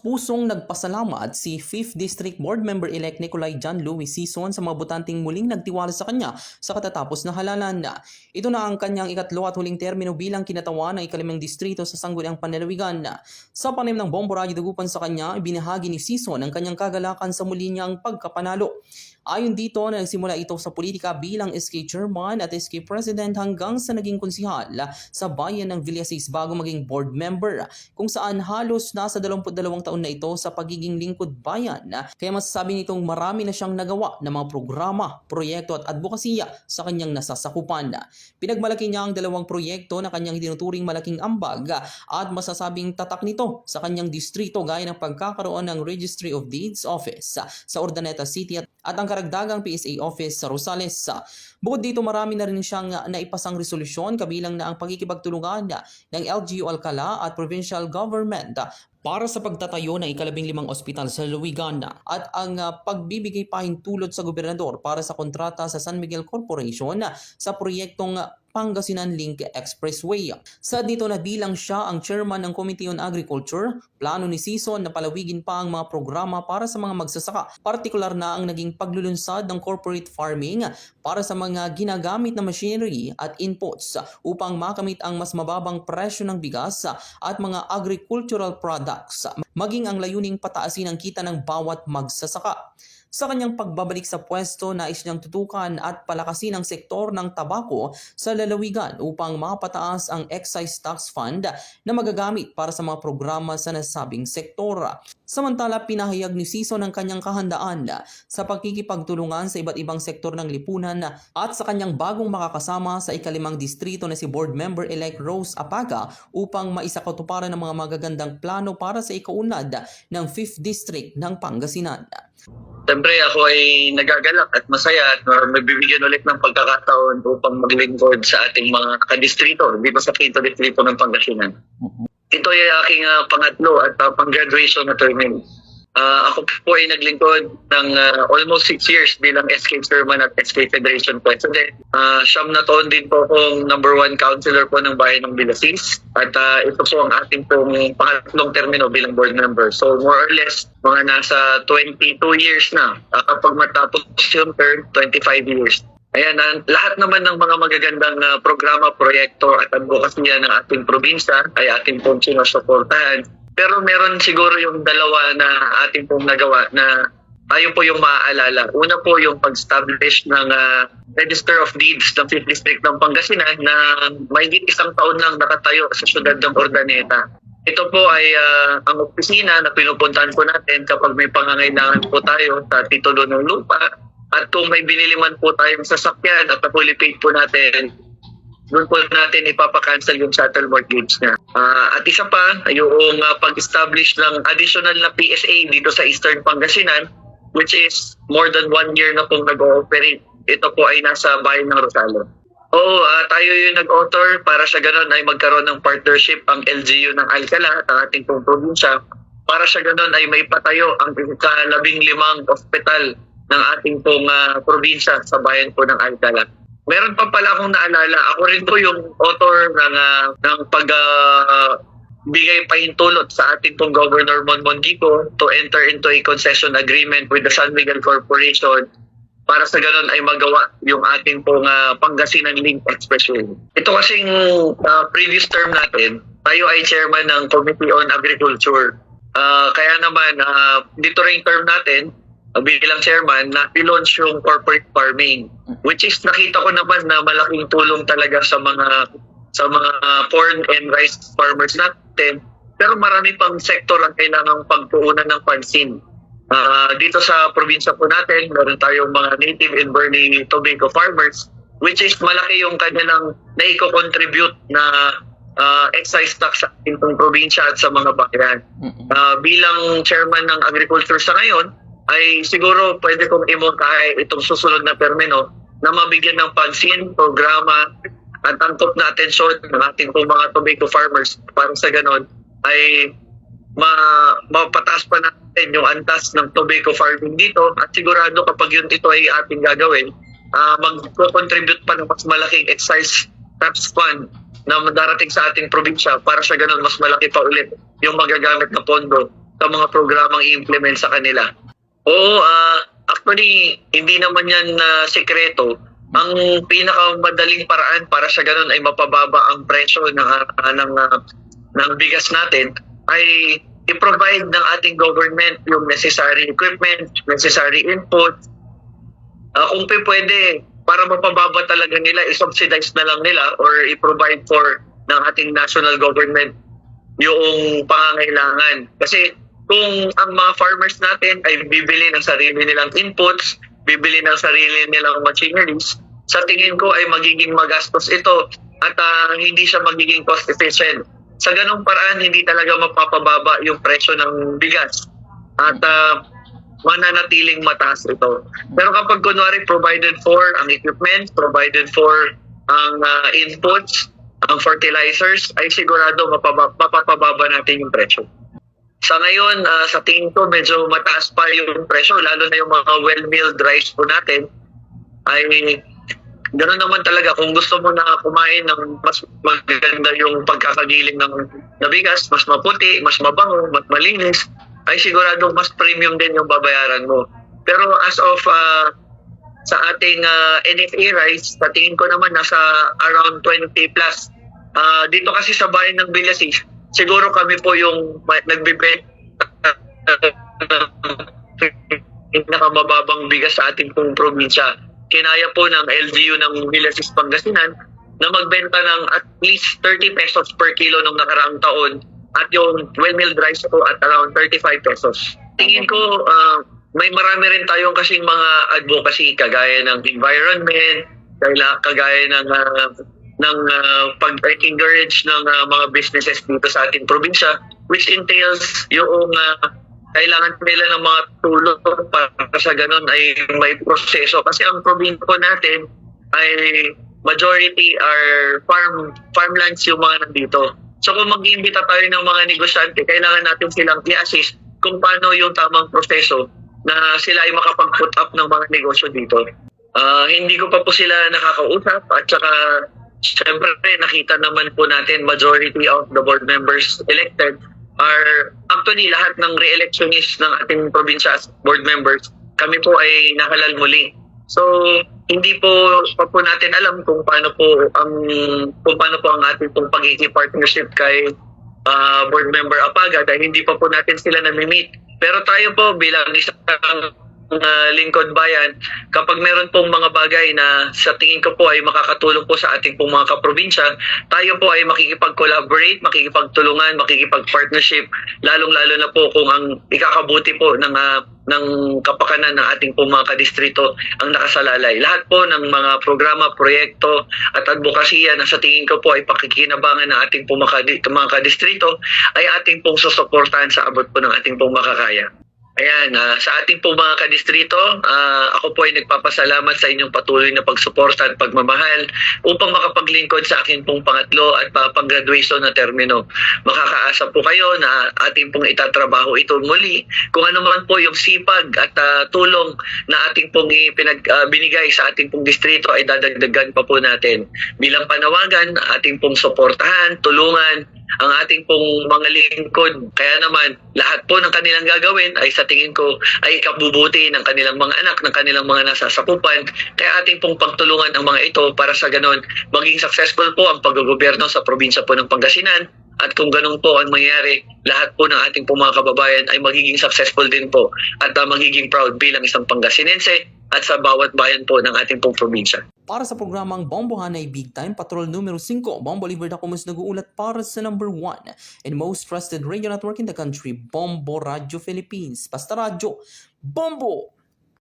Taos-pusong nagpasalamat si 5th District Board Member-elect Nicolay John Louis Sison sa mga botanteng muling nagtiwala sa kanya sa katatapos na halalan. Ito na ang kanyang ikatlo at huling termino bilang kinatawan ng ikalimang distrito sa Sangguniang Panlalawigan. Sa panim ng Bombo Radio Dagupan sa kanya, ibinahagi ni Sison ang kanyang kagalakan sa muli niyang pagkapanalo. Ayon dito na nagsimula ito sa politika bilang SK Chairman at SK President hanggang sa naging konsihal sa bayan ng Villasis bago maging board member, kung saan halos nasa 22 taon na ito sa pagiging lingkod bayan. Kaya masasabi nitong marami na siyang nagawa ng mga programa, proyekto at advokasya sa kanyang nasasakupan. Pinagmalaki niya ang dalawang proyekto na kanyang tinuturing malaking ambag at masasabing tatak nito sa kanyang distrito gaya ng pagkakaroon ng Registry of Deeds Office sa Urdaneta City at ang karagdagang PSA Office sa Rosales. Bukod dito, marami na rin siyang naipasang resolusyon kabilang na ang pagkikipagtulungan ng LGU Alcala at Provincial Government para sa pagtatayo ng ika-15 ospital sa Luwigan at ang pagbibigay pahintulot sa gobernador para sa kontrata sa San Miguel Corporation sa proyektong Pangasinan Link Expressway. Sa dito na bilang siya ang chairman ng Committee on Agriculture, plano ni Sison na palawigin pa ang mga programa para sa mga magsasaka, partikular na ang naging paglulunsad ng corporate farming para sa mga ginagamit na machinery at inputs upang makamit ang mas mababang presyo ng bigas at mga agricultural products, maging ang layuning pataasin ang kita ng bawat magsasaka. Sa kanyang pagbabalik sa pwesto, nais niyang tutukan at palakasin ang sektor ng tabako sa lalawigan upang mapataas ang excise tax fund na magagamit para sa mga programa sa nasabing sektor. Samantala, pinahayag ni Sison ang kanyang kahandaan sa pagkikipagtulungan sa iba't ibang sektor ng lipunan at sa kanyang bagong makakasama sa ikalimang distrito na si Board Member-elect Rose Apaga upang maisakatuparan ng mga magagandang plano para sa ikaunlad ng 5th District ng Pangasinan. Siyempre ako ay nagagalak at masaya at mabibigyan ulit ng pagkakataon upang maglingkod sa ating mga kadistrito dito sa 5th Distrito ng Pangasinan. Ito ay aking pangatlo at pang-graduation na term. Ako po ay naglingkod ng almost 6 years bilang SK Chairman at SK Federation President. Siyam na taon din po akong number 1 councilor po ng bayan ng Villasis. At ito po ang ating pong pangatlong termino bilang board member. So more or less, mga nasa 22 years na. Kapag matapos yung term, 25 years. Ayan, lahat naman ng mga magagandang programa, proyekto at advokasya ng ating probinsya ay ating pong sinusuportahan. Pero meron siguro yung dalawa na ating pong nagawa na ayun po yung maaalala. Una po yung pag-establish ng Register of Deeds ng 5th District ng Pangasinan na mahigit isang taon lang nakatayo sa syudad ng Urdaneta. Ito po ay ang opisina na pinupuntahan po natin kapag may pangangailangan po tayo sa titulo ng lupa at kung may binili man po tayong sasakyan at na-fully paid po natin, doon po natin ipapakancel yung shuttle mortgage niya. At isa pa, yung pag-establish ng additional na PSA dito sa Eastern Pangasinan, which is more than 1 year na pong nag-ooperate. Ito po ay nasa bayan ng Rosales. Tayo yung nag-author para sa ganun ay magkaroon ng partnership ang LGU ng Alcala at ang ating pong probinsya. Para sa ganun ay may patayo ang ika-15 ospital ng ating pong probinsya sa bayan po ng Alcala. Meron pa pala akong naalala. Ako rin po yung author ng bigay pahintulot sa ating pong Governor Monmon Gico to enter into a concession agreement with the San Miguel Corporation para sa ganun ay magawa yung ating pong Pangasinan Link Expressway. Ito kasing previous term natin, tayo ay chairman ng Committee on Agriculture. Kaya naman, dito rin term natin, bilang chairman, na i-launch yung corporate farming, which is nakita ko naman na malaking tulong talaga sa mga corn and rice farmers natin. Pero marami pang sektor ang kailangang pagtuunan ng pansin. Dito sa probinsya po natin, meron tayong mga native and burning tobacco farmers, which is malaki yung kanilang naiko-contribute na excise tax sa ating probinsya at sa mga bayan. Bilang chairman ng agriculture sa ngayon, ay siguro pwede kong imontahe itong susunod na termino na mabigyan ng pansin, programa at angkop na atensyon ng ating mga tobacco farmers para sa ganon ay mapataas pa natin yung antas ng tobacco farming dito at sigurado kapag yun ito ay ating gagawin, mag-contribute pa ng mas malaking excise tax fund na darating sa ating probinsya para sa ganon mas malaki pa ulit yung magagamit na pondo sa mga programang i-implement sa kanila. Oo, actually, hindi naman yan na sekreto. Ang pinakamadaling paraan para sa ganun ay mapababa ang presyo ng bigas natin ay i-provide ng ating government yung necessary equipment, necessary input. Kung pwede, para mapababa talaga nila, i-subsidize na lang nila or i-provide for ng ating national government yung pangangailangan. Kasi kung ang mga farmers natin ay bibili ng sarili nilang inputs, bibili ng sarili nilang machineries, sa tingin ko ay magiging magastos ito at hindi siya magiging cost efficient. Sa ganung paraan, hindi talaga mapapababa yung presyo ng bigas at mananatiling mataas ito. Pero kapag kunwari provided for ang equipment, provided for ang inputs, ang fertilizers, ay sigurado mapapababa natin yung presyo. Sa ngayon, sa tingin ko, medyo mataas pa yung presyo, lalo na yung mga well-milled rice po natin. Ay ganoon naman talaga, kung gusto mo na kumain ng mas maganda yung pagkakagiling ng bigas, mas maputi, mas mabango, mas malinis, ay sigurado mas premium din yung babayaran mo. Pero as of sa ating NFA rice, sa tingin ko naman nasa around 20 plus. Dito kasi sa bayan ng Villasis, siguro kami po yung nagbibenta pinakamababang bigas sa ating pong probinsya. Kinaya po ng LGU ng Villasis, Pangasinan na magbenta ng at least 30 pesos per kilo nung nakaraang taon at yung well-milled rice po at around 35 pesos. Tingin ko may marami rin tayong kasing mga advocacy kagaya ng environment, kagaya ng pag-encourage ng mga businesses dito sa ating probinsya, which entails yung kailangan nila ng mga tulong para sa ganun ay may proseso. Kasi ang probinsya po natin ay majority are farmlands yung mga nandito. So kung mag-iimbita tayo ng mga negosyante, kailangan natin silang i-assist kung paano yung tamang proseso na sila ay makapag-put up ng mga negosyo dito. Hindi ko pa po sila nakakausap at saka syempre nakita naman po natin majority of the board members elected are actually lahat ng re-electionist ng ating probinsya as board members. Kami po ay nahalal muli. So hindi po pa po natin alam kung paano po ang ating pong pagkiki-partnership kay board member Apaga dahil hindi pa po natin sila nami-meet. Pero tayo po bilang isang lingkod bayan, kapag meron pong mga bagay na sa tingin ko po ay makakatulong po sa ating pong mga kaprobinsya, tayo po ay makikipag-collaborate, makikipagtulungan, makikipag-partnership, lalong-lalo na po kung ang ikakabuti po ng kapakanan ng ating pong mga kadistrito ang nakasalalay. Lahat po ng mga programa, proyekto at advokasya na sa tingin ko po ay pakikinabangan ng ating pong mga kadistrito ay ating pong susuportahan sa abot po ng ating pong makakaya. Ayan, sa ating po mga kadistrito, ako po ay nagpapasalamat sa inyong patuloy na pagsuporta at pagmamahal upang makapaglingkod sa akin pong pangatlo at pang-graduation na termino. Makakaasa po kayo na ating pong itatrabaho ito muli. Kung ano man po yung sipag at tulong na ating pong binigay sa ating pong distrito ay dadagdagan pa po natin. Bilang panawagan, ating pong suportahan, tulungan ang ating pong mga lingkod. Kaya naman, lahat po ng kanilang gagawin ay sa tingin ko ay ikabubuti ng kanilang mga anak, ng kanilang mga nasasakupan. Kaya ating pong pagtulungan ang mga ito para sa ganon maging successful po ang paggogobyerno sa probinsya po ng Pangasinan. At kung ganun po ang mangyayari, lahat po ng ating pong mga kababayan ay magiging successful din po at magiging proud bilang isang Pangasinense at sa bawat bayan po ng ating pong probinsya. Para sa programang Bombohanay Big Time Patrol numero 5, Bombo Oliver Dacumus nag-uulat para sa number 1 and most trusted radio network in the country, Bombo Radio Philippines. Basta radyo, Bombo!